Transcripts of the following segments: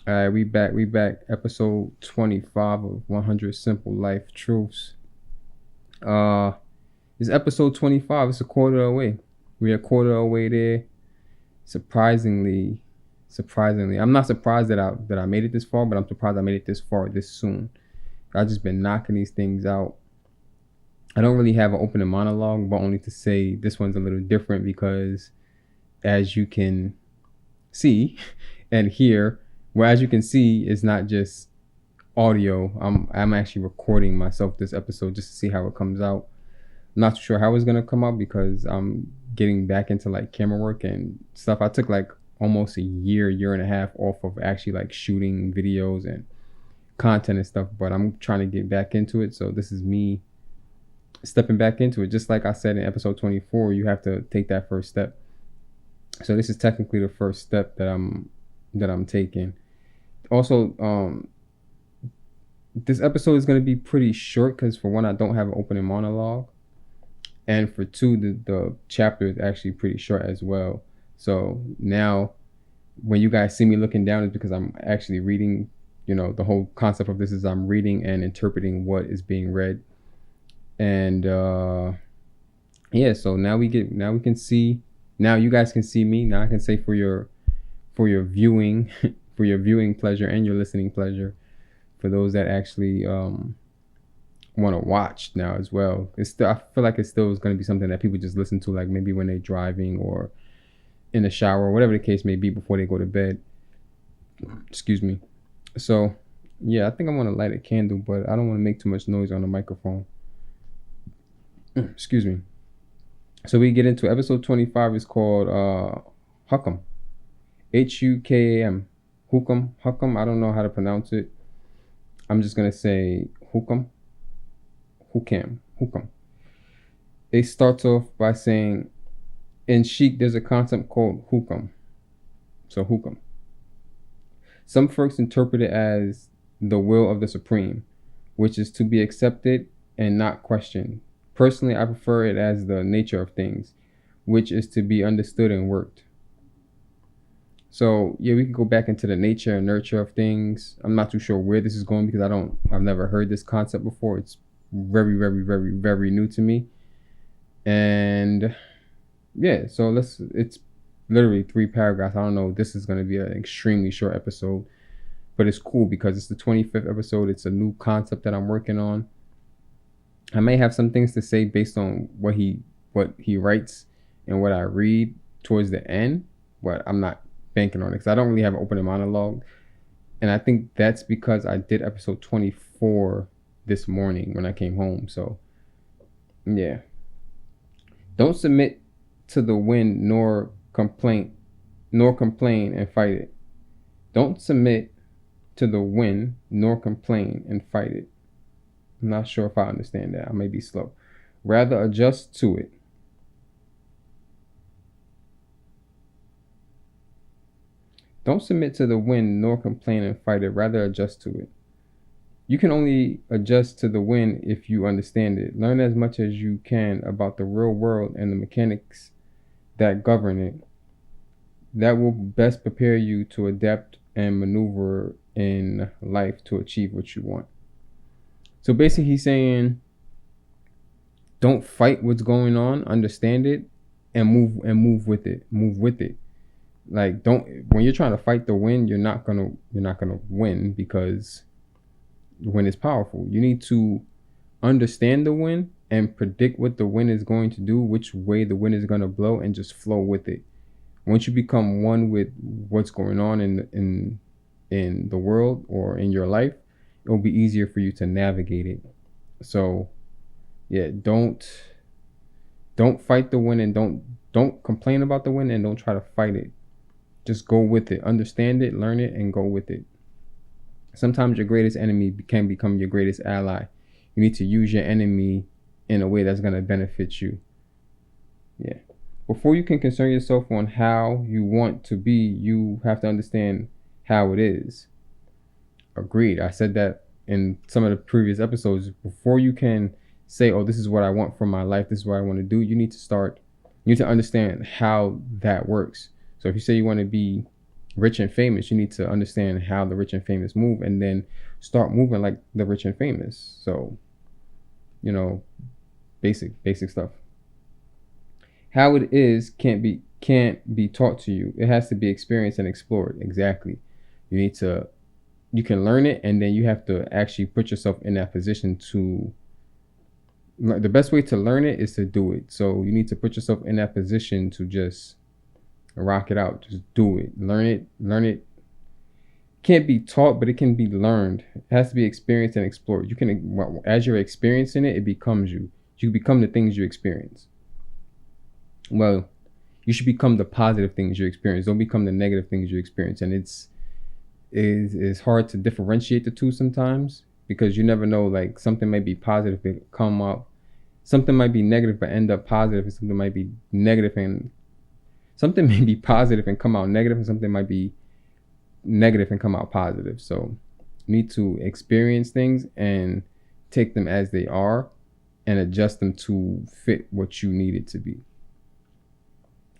All right, we back. Episode 25 of 100 Simple Life Truths. Uh, it's episode 25. It's a quarter away. We're a quarter away there. Surprisingly, I'm not surprised that I made it this far, but I'm surprised I made it this far this soon. I've just been knocking these things out. I don't really have an opening monologue, but only to say this one's a little different because, as you can see and hear, well, as you can see, it's not just audio. I'm actually recording myself this episode just to see how it comes out. I'm not sure how it's gonna come out because I'm getting back into like camera work and stuff. I took like almost a year and a half off of actually like shooting videos and content and stuff, but I'm trying to get back into it. So this is me stepping back into it. Just like I said in episode 24, you have to take that first step. So this is technically the first step that I'm taking. Also, this episode is going to be pretty short because for one, I don't have an opening monologue, and for two, the chapter is actually pretty short as well. So now when you guys see me looking down, it's because I'm actually reading. The whole concept of this is I'm reading and interpreting what is being read. And yeah, so now we can see, now you guys can see me. Now I can say for your viewing for your viewing pleasure and your listening pleasure, for those that actually want to watch now as well. It's still, I feel like it still is going to be something that people just listen to, like maybe when they're driving or in the shower or whatever the case may be before they go to bed. Excuse me. So yeah, I think I want to light a candle, but I don't want to make too much noise on the microphone. Excuse me. So we get into episode 25. Is called Hukam. Hukam. Hukam. I don't know how to pronounce it. I'm just gonna say Hukam. Hukam. It starts off by saying, in Sheikh, there's a concept called Hukam. So Hukam. Some folks interpret it as the will of the Supreme, which is to be accepted and not questioned. Personally, I prefer it as the nature of things, which is to be understood and worked. So yeah, we can go back into the nature and nurture of things. I'm not too sure where this is going because I've never heard this concept before. It's very, very, very, very new to me. And yeah, so it's literally 3 paragraphs. I don't know, this is going to be an extremely short episode, but it's cool because it's the 25th episode. It's a new concept that I'm working on. I may have some things to say based on what he writes and what I read towards the end, but I'm not banking on it because I don't really have an opening monologue. And I think that's because I did episode 24 this morning when I came home. So yeah. Don't submit to the wind nor complain and fight it. Don't submit to the wind nor complain and fight it. I'm not sure if I understand that. I may be slow. Rather adjust to it. Don't submit to the wind nor complain and fight it. Rather adjust to it. You can only adjust to the wind if you understand it. Learn as much as you can about the real world and the mechanics that govern it. That will best prepare you to adapt and maneuver in life to achieve what you want. So basically he's saying, don't fight what's going on, understand it, and move with it. Move with it. Like, when you're trying to fight the wind, you're not gonna win because the wind is powerful. You need to understand the wind and predict what the wind is going to do, which way the wind is going to blow, and just flow with it. Once you become one with what's going on in the world or in your life, it will be easier for you to navigate it. So yeah, don't fight the wind, and don't complain about the wind, and don't try to fight it. Just go with it. Understand it, learn it, and go with it. Sometimes your greatest enemy can become your greatest ally. You need to use your enemy in a way that's going to benefit you. Yeah. Before you can concern yourself on how you want to be, you have to understand how it is. Agreed. I said that in some of the previous episodes. Before you can say, oh, this is what I want from my life, this is what I want to do, you need to understand how that works. So if you say you want to be rich and famous, you need to understand how the rich and famous move, and then start moving like the rich and famous. So, you know, basic stuff. How it is can't be taught to you. It has to be experienced and explored. Exactly. You can learn it, and then you have to actually put yourself in that position to. The best way to learn it is to do it. So you need to put yourself in that position to just rock it out. Just do it. Learn it. Can't be taught, but it can be learned. It has to be experienced and explored. You can, as you're experiencing it, it becomes you. You become the things you experience. Well, you should become the positive things you experience. Don't become the negative things you experience. And it's hard to differentiate the two sometimes, because you never know, like something might be positive and come up, something might be negative but end up positive, and something might be negative and something may be positive and come out negative, and something might be negative and come out positive. So you need to experience things and take them as they are and adjust them to fit what you need it to be.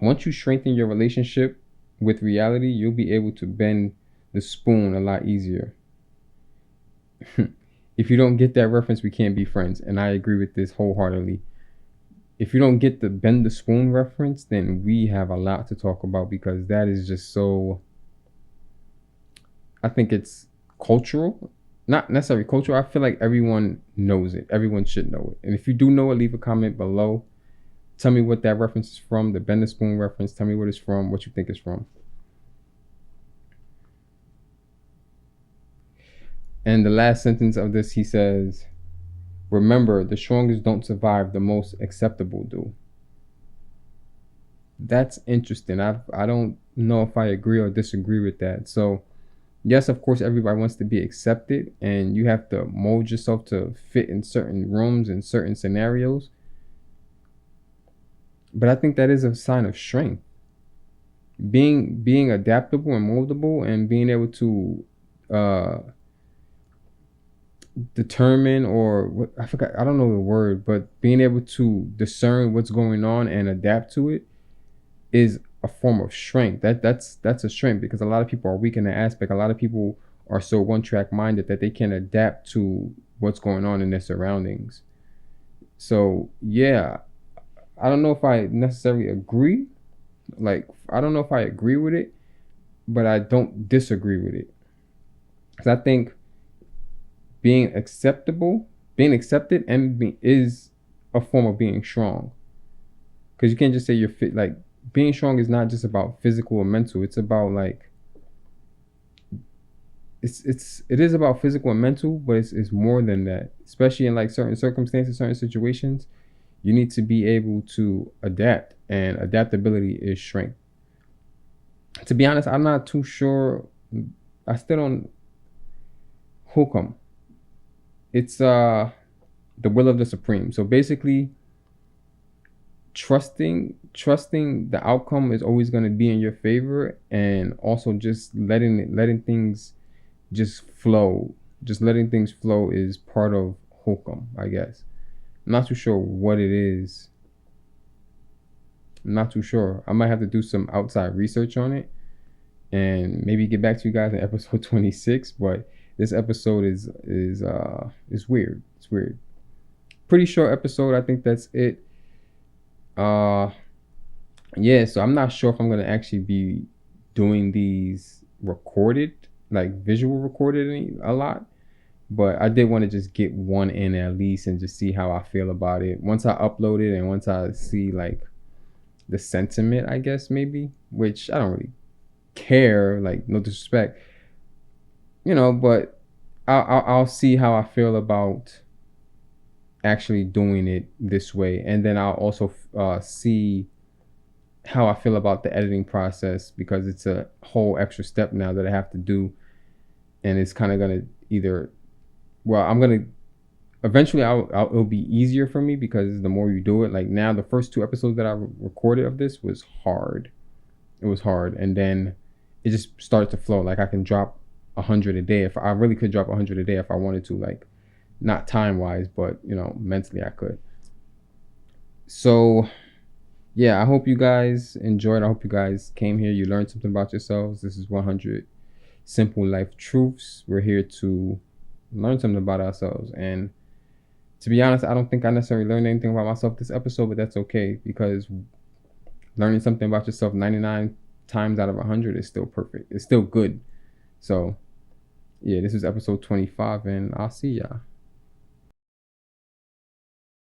Once you strengthen your relationship with reality, you'll be able to bend the spoon a lot easier. If you don't get that reference, we can't be friends. And I agree with this wholeheartedly. If you don't get the bend the spoon reference, then we have a lot to talk about, because that is just so, I think it's cultural, not necessarily cultural. I feel like everyone knows it. Everyone should know it. And if you do know it, leave a comment below. Tell me what that reference is from, the bend the spoon reference. Tell me what it's from, what you think it's from. And the last sentence of this, he says, remember, the strongest don't survive, the most acceptable do. That's interesting. I don't know if I agree or disagree with that. So yes, of course, everybody wants to be accepted, and you have to mold yourself to fit in certain rooms and certain scenarios. But I think that is a sign of strength. Being adaptable and moldable, and being able to determine, or what, I don't know the word, but being able to discern what's going on and adapt to it is a form of strength. That's a strength, because a lot of people are weak in that aspect. A lot of people are so one-track minded that they can't adapt to what's going on in their surroundings. So yeah, I don't know if I necessarily agree. Like, I don't know if I agree with it, but I don't disagree with it. Because I think being accepted is a form of being strong. Because you can't just say you're fit. Like, being strong is not just about physical or mental. It's about like, it is about physical and mental, but it's more than that. Especially in like certain circumstances, certain situations, you need to be able to adapt, and adaptability is strength. To be honest, I'm not too sure. I still don't. Hukam. It's the will of the Supreme. So basically, trusting the outcome is always going to be in your favor, and also just letting things just flow. Just letting things flow is part of Hukam, I guess. I'm not too sure what it is. I'm not too sure. I might have to do some outside research on it and maybe get back to you guys in episode 26. But this episode is weird. It's weird. Pretty short episode. I think that's it. Yeah, so I'm not sure if I'm gonna actually be doing these recorded, like visual recorded a lot. But I did want to just get one in at least and just see how I feel about it. Once I upload it and once I see like the sentiment, I guess maybe, which I don't really care, like no disrespect, but I'll see how I feel about actually doing it this way. And then I'll also see how I feel about the editing process, because it's a whole extra step now that I have to do. And it's kind of going to eventually it'll be easier for me, because the more you do it, like now the first 2 episodes that I recorded of this was hard. It was hard. And then it just started to flow. Like I can drop 100 a day. If I really could drop 100 a day if I wanted to, like not time wise, but mentally I could. So yeah, I hope you guys enjoyed. I hope you guys came here. You learned something about yourselves. This is 100 simple life truths. We're here to learn something about ourselves. And to be honest, I don't think I necessarily learned anything about myself this episode, but that's okay, because learning something about yourself 99 times out of 100 is still perfect. It's still good. So, yeah, this is episode 25, and I'll see y'all.